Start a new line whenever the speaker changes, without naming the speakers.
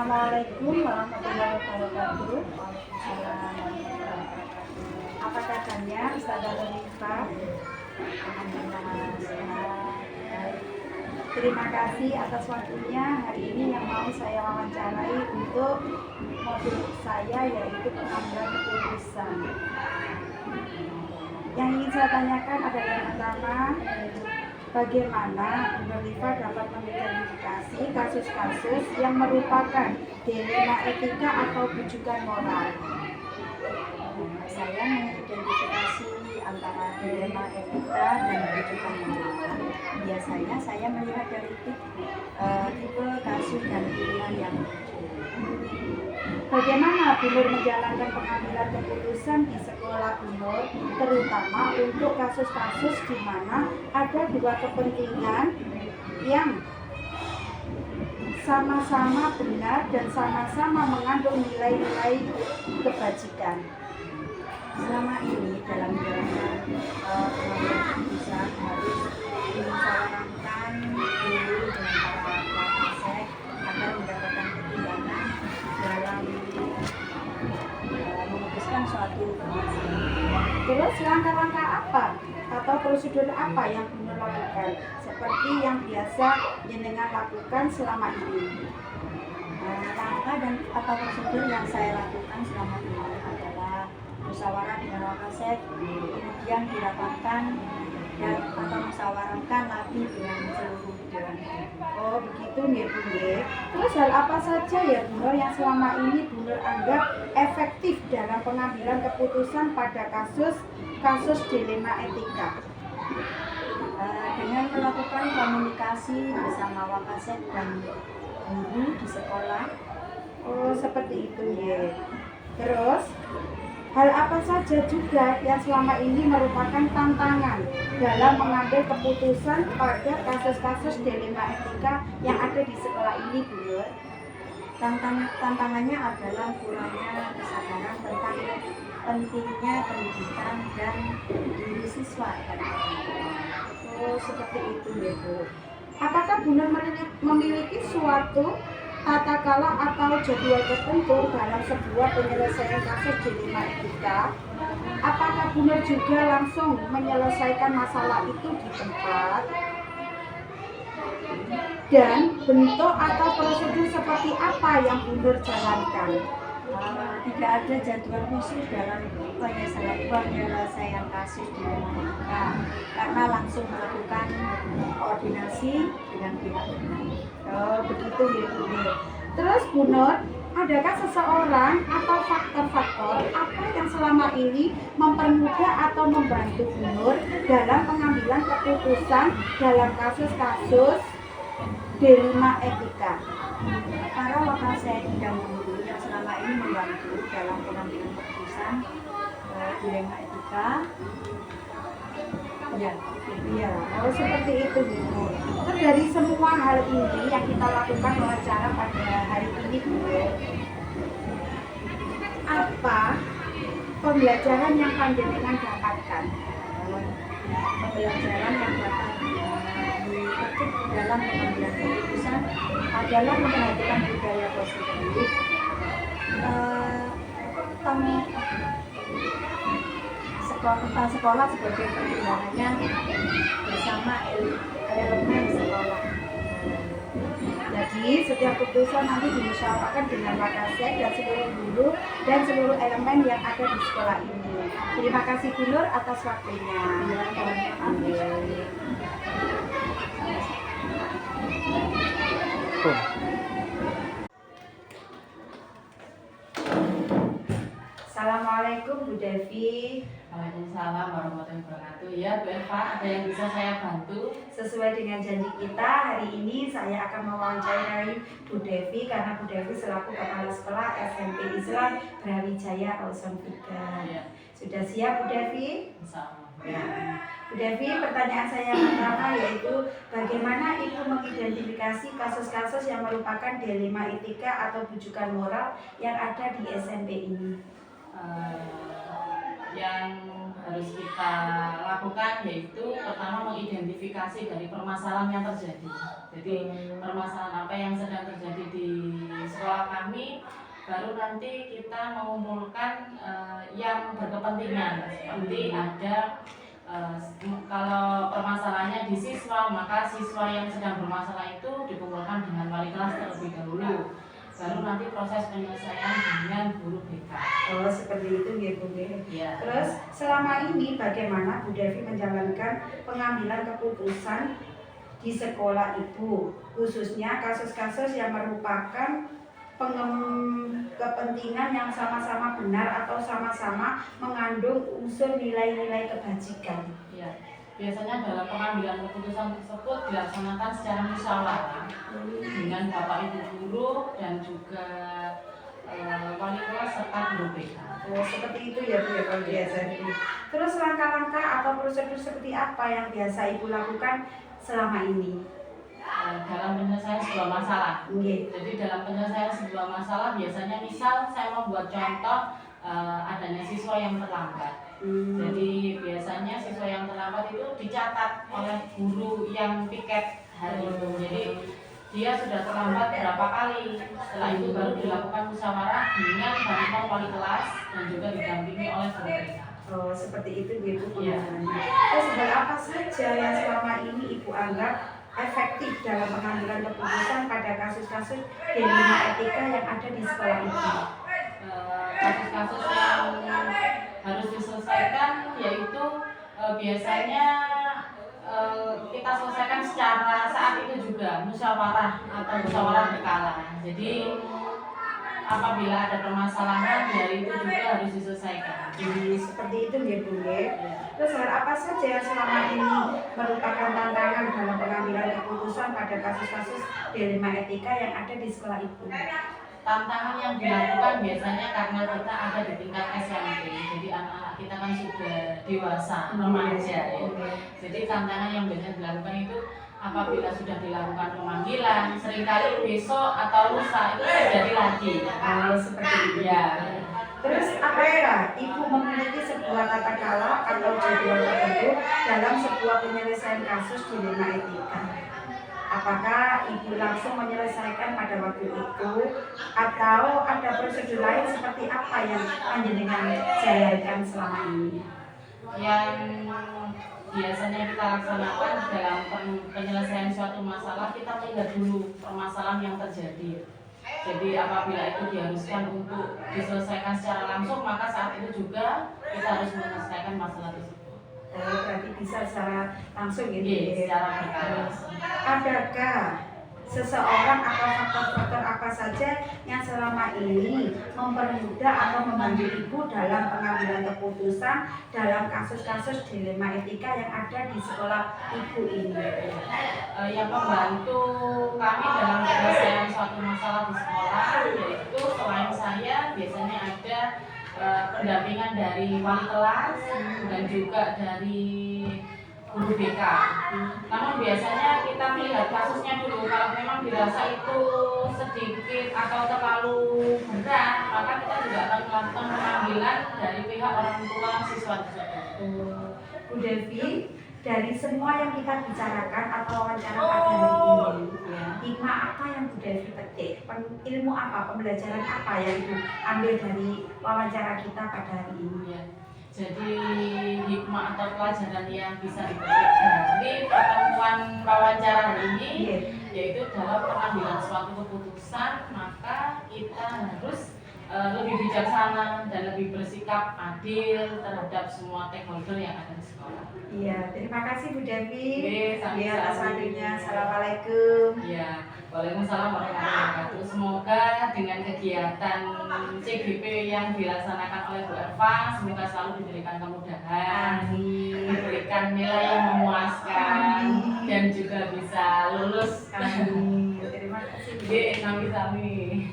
Assalamualaikum warahmatullahi wabarakatuh. Waalaikumsalam warahmatullahi wabarakatuh. Apa kabarnya Ustazah Latifa? Alhamdulillah sehat. Baik. Terima kasih atas waktunya hari ini yang mau saya wawancarai untuk modul saya yaitu pengambilan keputusan. Yang ingin saya tanyakan adalah yang pertama, bagaimana Bu Latifa dapat mengidentifikasi kasus-kasus yang merupakan dilema etika atau bujukan moral? Saya mengidentifikasi antara dilema etika dan bujukan moral. Biasanya saya melihat dari tipe kasus dan pilihan yang bagaimana Bu Nur menjalankan pengambilan keputusan di sekolah Bu Nur, terutama untuk kasus-kasus di mana ada dua kepentingan yang sama-sama benar dan sama-sama mengandung nilai-nilai kebajikan. Selama ini dalam menjalankan pengambilan keputusan harus dimusyawarahkan dulu dengan para kapolsek agar mendapatkan pertimbangan dalam memutuskan suatu permasalahan. Terus langkah-langkah apa atau prosedur apa yang Bu Nur lakukan seperti yang biasa jenengan lakukan selama ini? Langkah dan atau prosedur yang saya lakukan selama ini adalah musyawarah dengan Wakasek, kemudian dirapatkan dan atau musyawarahkan lagi dengan seluruh dewan. Oh begitu ya Bu Nur. Terus hal apa saja ya Bu Nur yang selama ini Bu Nur anggap efektif dalam pengambilan keputusan pada kasus dilema etika? Dengan melakukan komunikasi bersama Wakasek dan guru di sekolah. Oh seperti itu ya. Terus hal apa saja juga yang selama ini merupakan tantangan dalam mengambil keputusan pada kasus-kasus dilema etika yang ada di sekolah ini Bu Nur? Tantangannya adalah kurangnya kesadaran tentang pentingnya pendidikan dan diri siswa dan orang tua. Oh seperti itu ya Bu. Apakah Bu Nur memiliki suatu tata kala atau jadwal tertentu dalam sebuah penyelesaian kasus dilema etika? Apakah Bu Nur juga langsung menyelesaikan masalah itu di tempat? Dan bentuk atau prosedur seperti apa yang Bu Nur jalankan? Tidak ada jadwal khusus dalam penyelesaian kasus dilema etika karena langsung melakukan koordinasi dengan pihak terkait. Oh begitu ya Bu Nur. Terus Bu Nur, adakah seseorang atau faktor-faktor apa yang selama ini mempermudah atau membantu Bu Nur dalam pengambilan keputusan dalam kasus-kasus dilema etika? Para Wakasek dan guru yang selama ini membantu dalam pengambilan keputusan dilema etika. Ya, oh seperti itu Bu Nur. Terus dari semua hal ini yang kita lakukan wawancara pada hari ini Bu Nur, apa pembelajaran yang panjenengan dapatkan? Pembelajaran yang dapat dipetik dalam pengambilan keputusan adalah memperhatikan budaya positif, tentang sekolah sebagai pertimbangannya bersama elemen sekolah. Jadi setiap keputusan nanti dimusyawarahkan dengan Wakasek dan seluruh guru dan seluruh elemen yang ada di sekolah ini. Terima kasih Bu Nur atas waktunya. Assalamualaikum Bu Devi.
Waalaikumsalam warahmatullahi wabarakatuh. Ya Bu Eva, ada yang bisa saya bantu?
Sesuai dengan janji kita, hari ini saya akan mewawancarai Bu Devi karena Bu Devi selaku Kepala Sekolah SMP Islam Brawijaya Auson Fida.
Ya.
Sudah siap Bu Devi?
Sama.
Ya. Bu Devi, pertanyaan saya pertama yaitu bagaimana Ibu mengidentifikasi kasus-kasus yang merupakan dilema etika atau bujukan moral yang ada di SMP ini?
Yang harus kita lakukan, yaitu pertama mengidentifikasi dari permasalahan yang terjadi. Jadi permasalahan apa yang sedang terjadi di sekolah kami, baru nanti kita mengumpulkan yang berkepentingan. Seperti ada kalau permasalahannya di siswa, maka siswa yang sedang bermasalah itu dikumpulkan dengan wali kelas terlebih dahulu, baru nanti proses penyelesaian dengan guru BK.
Oh, seperti itu ya Bu.
Ya.
Terus selama ini bagaimana Bu Devi menjalankan pengambilan keputusan di sekolah Ibu, khususnya kasus-kasus yang merupakan kepentingan yang sama-sama benar atau sama-sama mengandung unsur nilai-nilai kebajikan?
Ya. Biasanya dalam pengambilan keputusan tersebut dilaksanakan secara musyawarah dengan Bapak Ibu guru dan juga wali kelas serta guru BK.
Oh, seperti itu ya Bu ya, kalau biasa. Terus langkah-langkah atau prosedur seperti apa yang biasa Ibu lakukan selama ini?
Dalam penyelesaian sebuah masalah. Jadi dalam penyelesaian sebuah masalah biasanya misal saya membuat contoh adanya siswa yang terlambat. Jadi biasanya siswa yang terlambat itu dicatat oleh guru yang piket hari itu. Jadi dia sudah terlambat berapa kali. Setelah itu baru dilakukan musyawarah dengan bantuan wali kelas dan juga didampingi oleh guru BK.
Oh, seperti itu Ibu.
Iya.
Terus hal apa saja yang selama ini Ibu anggap efektif dalam pengambilan keputusan pada kasus-kasus dilema etika yang ada di sekolah Ibu?
Kasus-kasus yang harus diselesaikan yaitu biasanya kita selesaikan secara saat itu juga musyawarah atau musyawarah berkala. Jadi apabila ada permasalahan dari itu juga harus diselesaikan.
Seperti itu ya Bu ya. Terus hal apa saja yang selama ini merupakan tantangan dalam pengambilan keputusan pada kasus-kasus dilema etika yang ada di sekolah Ibu?
Tantangan yang dilakukan biasanya karena kita ada di tingkat SMP, jadi anak-anak kita kan sudah dewasa, remaja ya. Jadi tantangan yang biasanya dilakukan itu apabila sudah dilakukan pemanggilan, seringkali besok atau lusa itu terjadi lagi.
Seperti itu
ya.
Terus apakah Ibu memiliki sebuah tata kelola atau jadwal tertentu dalam sebuah penyelesaian kasus dilema etika? Apakah Ibu langsung menyelesaikan pada waktu itu atau ada prosedur lain seperti apa yang panjenengan jalankan selama ini?
Yang biasanya kita laksanakan dalam penyelesaian suatu masalah, kita melihat dulu permasalahan yang terjadi. Jadi apabila itu diharuskan untuk diselesaikan secara langsung, maka saat itu juga kita harus menyelesaikan masalah tersebut.
Berarti bisa secara langsung gitu
ya? Secara berkala.
Adakah seseorang atau faktor-faktor apa saja yang selama ini mempermudah atau membantu Ibu dalam pengambilan keputusan dalam kasus-kasus dilema etika yang ada di sekolah Ibu ini?
Yang membantu kami dalam penyelesaian suatu masalah di sekolah yaitu selain saya biasanya ada pendampingan dari wali kelas dan juga dari guru BK. Namun biasanya kita melihat kasusnya dulu, kalau memang dirasa itu sedikit atau terlalu berat, maka kita juga akan melakukan pemanggilan dari pihak orang tua siswa tersebut.
Bu Devi, dari semua yang kita bicarakan atau wawancara pada hari ini, hikmah apa yang Bu Devi petik? Ilmu apa, pembelajaran apa yang Ibu ambil dari wawancara kita pada hari ini?
Jadi hikmah atau pelajaran yang bisa dipetik dari pertemuan wawancara hari ini yaitu dalam pengambilan suatu keputusan, maka kita harus lebih bijaksana dan lebih bersikap adil terhadap semua stakeholder yang ada di sekolah.
Iya, terima kasih Bu Devi.
Atas
waktunya. Assalamualaikum.
Ya, waalaikumsalam warahmatullahi wabarakatuh. Semoga dengan kegiatan CGP yang dilaksanakan oleh Bu Erva, semoga selalu diberikan kemudahan, diberikan nilai yang memuaskan, dan juga bisa lulus.
Terima kasih.
Sami-sami.